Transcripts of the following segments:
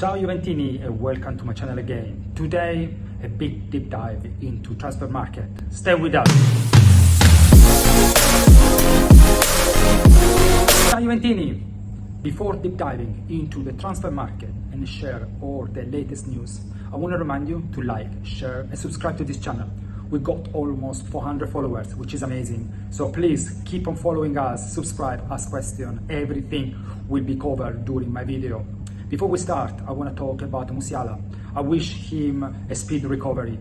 Ciao Juventini and welcome to my channel again. Today a big deep dive into transfer market. Stay with us. Ciao Juventini! Before deep diving into the transfer market and share all the latest news, I want to remind you to like, share and subscribe to this channel. We got almost 400 followers, which is amazing. So please keep on following us, subscribe, ask questions. Everything will be covered during my video. Before we start, I want to talk about Musiala. I wish him a speed recovery.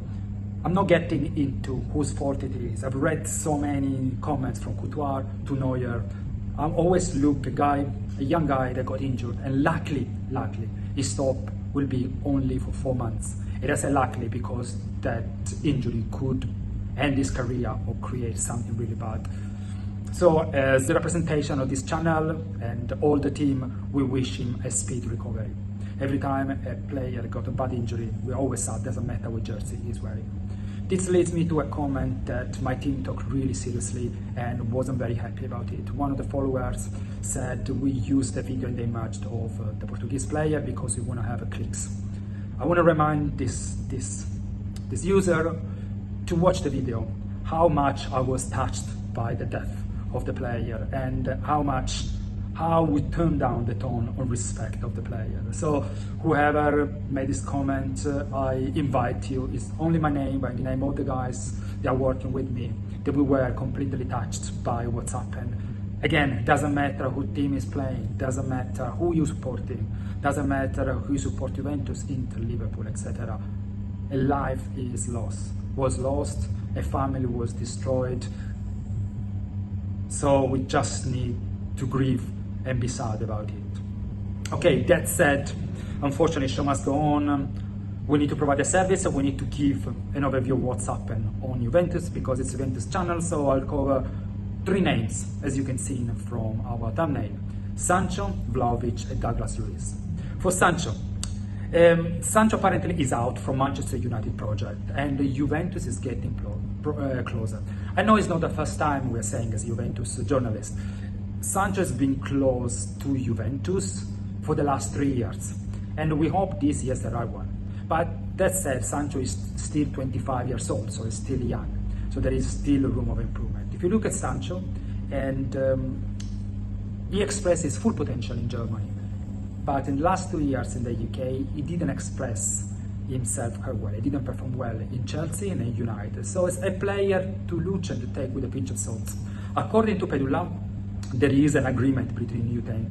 I'm not getting into whose fault it is. I've read so many comments from Tutor to Neuer. I always look a young guy that got injured, and luckily, his stop will be only for 4 months. It is luckily because that injury could end his career or create something really bad. So as the representation of this channel and all the team, we wish him a speed recovery. Every time a player got a bad injury, we always said doesn't matter what jersey he's wearing. This leads me to a comment that my team took really seriously and wasn't very happy about it. One of the followers said we used the video in the image of the Portuguese player because we want to have clicks. I want to remind this user to watch the video, how much I was touched by the death of the player and how we turn down the tone on respect of the player. So whoever made this comment, I invite you, it's only my name, by the name of the guys that are working with me, that we were completely touched by what's happened. Again, doesn't matter who team is playing, doesn't matter who you supporting, doesn't matter who you support, Juventus, Inter, Liverpool, etc. A life was lost, a family was destroyed. So we just need to grieve and be sad about it. Okay, that said, unfortunately, show must go on. We need to provide a service, so we need to give an overview of what's happened on Juventus because it's Juventus channel, so I'll cover 3 names, as you can see from our thumbnail: Sancho, Vlahovic and Douglas Luiz. For Sancho, Sancho apparently is out from Manchester United project and Juventus is getting closer. I know it's not the first time we're saying as Juventus journalist. Sancho has been close to Juventus for the last 3 years and we hope this year's the right one. But that said, Sancho is still 25 years old, so he's still young. So there is still room of improvement. If you look at Sancho, and he expressed his full potential in Germany, but in the last 2 years in the UK, he didn't express himself quite well. He didn't perform well in Chelsea and in United. So it's a player to look and to take with a pinch of salt. According to Pedula, there is an agreement between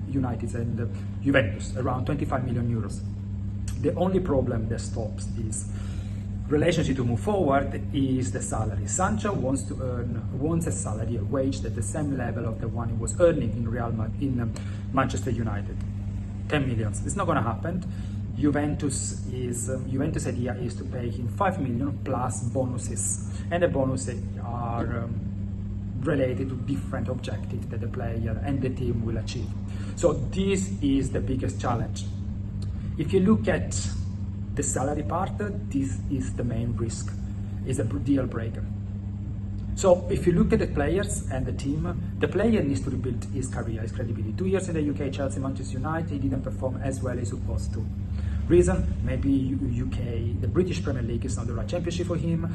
United and Juventus, around 25 million euros. The only problem that stops this relationship to move forward is the salary. Sancho wants a salary, a wage at the same level of the one he was earning in Manchester United. 10 million. It's not going to happen. Juventus idea is to pay him 5 million plus bonuses, and the bonuses are related to different objectives that the player and the team will achieve. So this is the biggest challenge. If you look at the salary part, this is the main risk, is a deal breaker. So if you look at the players and the team, the player needs to rebuild his career, his credibility. 2 years in the UK, Chelsea, Manchester United, he didn't perform as well as he supposed to. Reason, maybe UK, the British Premier League is not the right championship for him.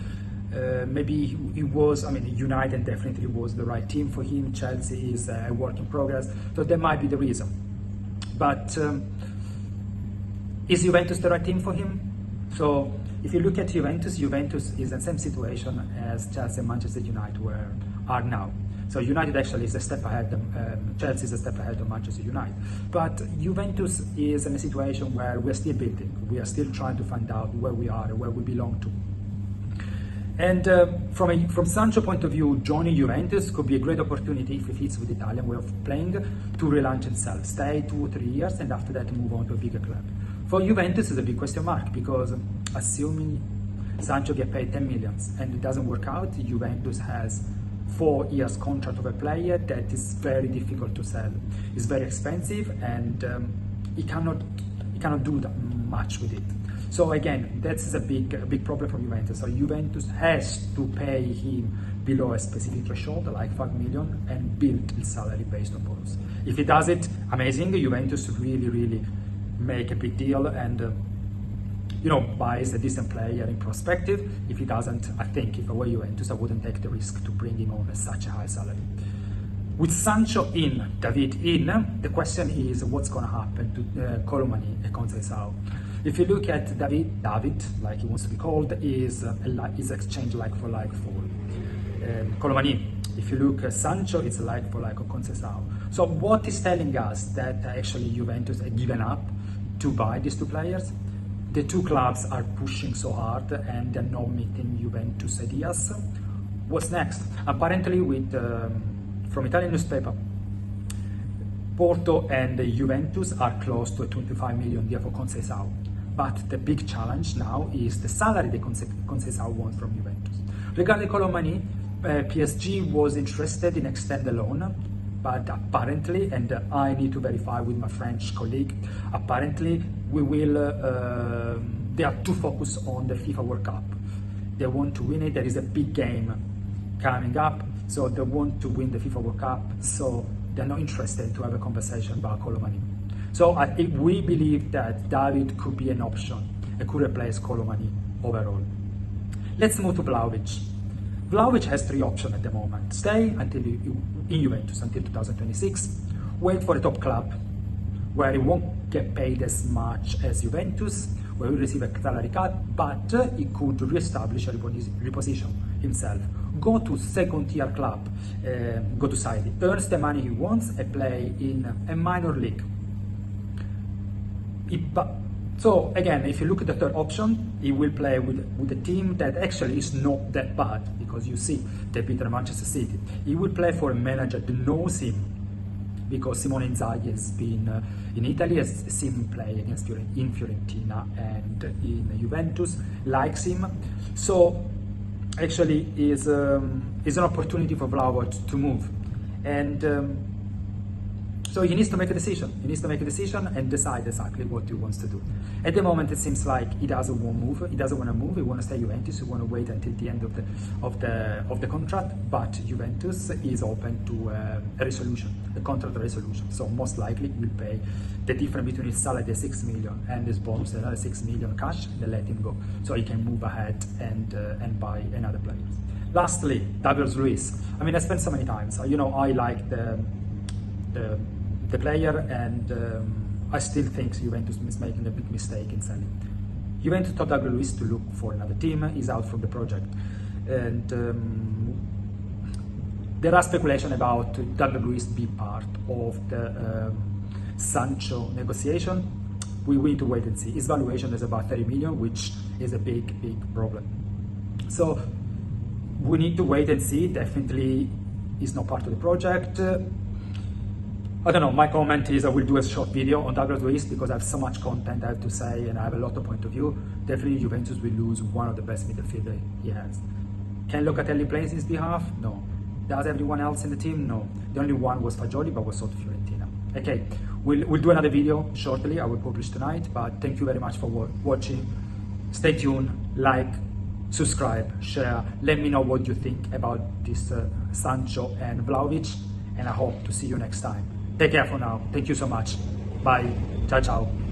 Maybe it was, United definitely was the right team for him. Chelsea is a work in progress. So that might be the reason. But is Juventus the right team for him? So if you look at Juventus, Juventus is in the same situation as Chelsea and Manchester United are now. So United actually is a step ahead, Chelsea is a step ahead of Manchester United. But Juventus is in a situation where we're still building. We are still trying to find out where we are and where we belong to. And from Sancho point of view, joining Juventus could be a great opportunity if he fits with the Italian way of playing to relaunch himself, stay 2 or 3 years and after that move on to a bigger club. For Juventus is a big question mark because assuming Sancho get paid 10 million and it doesn't work out, Juventus has 4 years contract of a player that is very difficult to sell. It's very expensive and he cannot do that much with it. So again, that's a big problem for Juventus. So Juventus has to pay him below a specific threshold, like 5 million, and build his salary based on bonus. If he does it, amazing. Juventus really make a big deal and buys a decent player in perspective. If he doesn't, I think if I were Juventus, I wouldn't take the risk to bring him on at such a high salary. With Sancho in, David in, the question is what's going to happen to Colomani and Conceição. If you look at David, like he wants to be called, is exchange like for Colomani. If you look at Sancho, it's like for like of Conceição. So what is telling us that actually Juventus have given up to buy these two players? The two clubs are pushing so hard and they're not meeting Juventus ideas. What's next? Apparently from Italian newspaper, Porto and Juventus are close to a 25 million deal for Conceição. But the big challenge now is the salary that Conceição wants from Juventus. Regarding Colomani, PSG was interested in extend the loan, but apparently, and I need to verify with my French colleague, apparently they are too focused on the FIFA World Cup. They want to win it. There is a big game coming up, so they want to win the FIFA World Cup, so they're not interested to have a conversation about Colomani. So we believe that David could be an option. It could replace Colomani overall. Let's move to Vlahovic. Vlahovic has three options at the moment. Stay in Juventus until 2026, wait for a top club where he won't get paid as much as Juventus, where he will receive a salary cut, but he could re-establish a reposition himself. Go to second-tier club, go to Saudi, earns the money he wants and play in a minor league. So again, if you look at the third option, he will play with a team that actually is not that bad, because you see they beat Manchester City. He will play for a manager that knows him, because Simone Inzaghi has been in Italy, has seen him play against in Fiorentina and in Juventus, likes him. So actually is an opportunity for Vlahovic to move. And so he needs to make a decision. He needs to make a decision and decide exactly what he wants to do. At the moment, it seems like he doesn't want to move. He doesn't want to move. He wants to stay Juventus. He wants to wait until the end of the contract. But Juventus is open to a resolution, a contract resolution. So most likely, he will pay the difference between his salary, the 6 million, and his bonus, another 6 million cash. They let him go, so he can move ahead and buy another player. Lastly, David Luiz. I mean, I spent so many times. I like the player, and I still think Juventus is making a big mistake in selling. Juventus told David Luiz to look for another team. He's out from the project, and there are speculations about David Luiz be part of the Sancho negotiation. We need to wait and see. His valuation is about 30 million, which is a big problem. So we need to wait and see. Definitely, he's not part of the project. I don't know, my comment is I will do a short video on Douglas Luiz because I have so much content I have to say and I have a lot of point of view. Definitely Juventus will lose one of the best midfielder he has. Can Locatelli play in his behalf? No. Does everyone else in the team? No. The only one was Fagioli, but was sold to Fiorentina. Okay, we'll do another video shortly, I will publish tonight, but thank you very much for watching. Stay tuned, like, subscribe, share, let me know what you think about this Sancho and Vlahovic, and I hope to see you next time. Take care for now. Thank you so much. Bye. Ciao, ciao.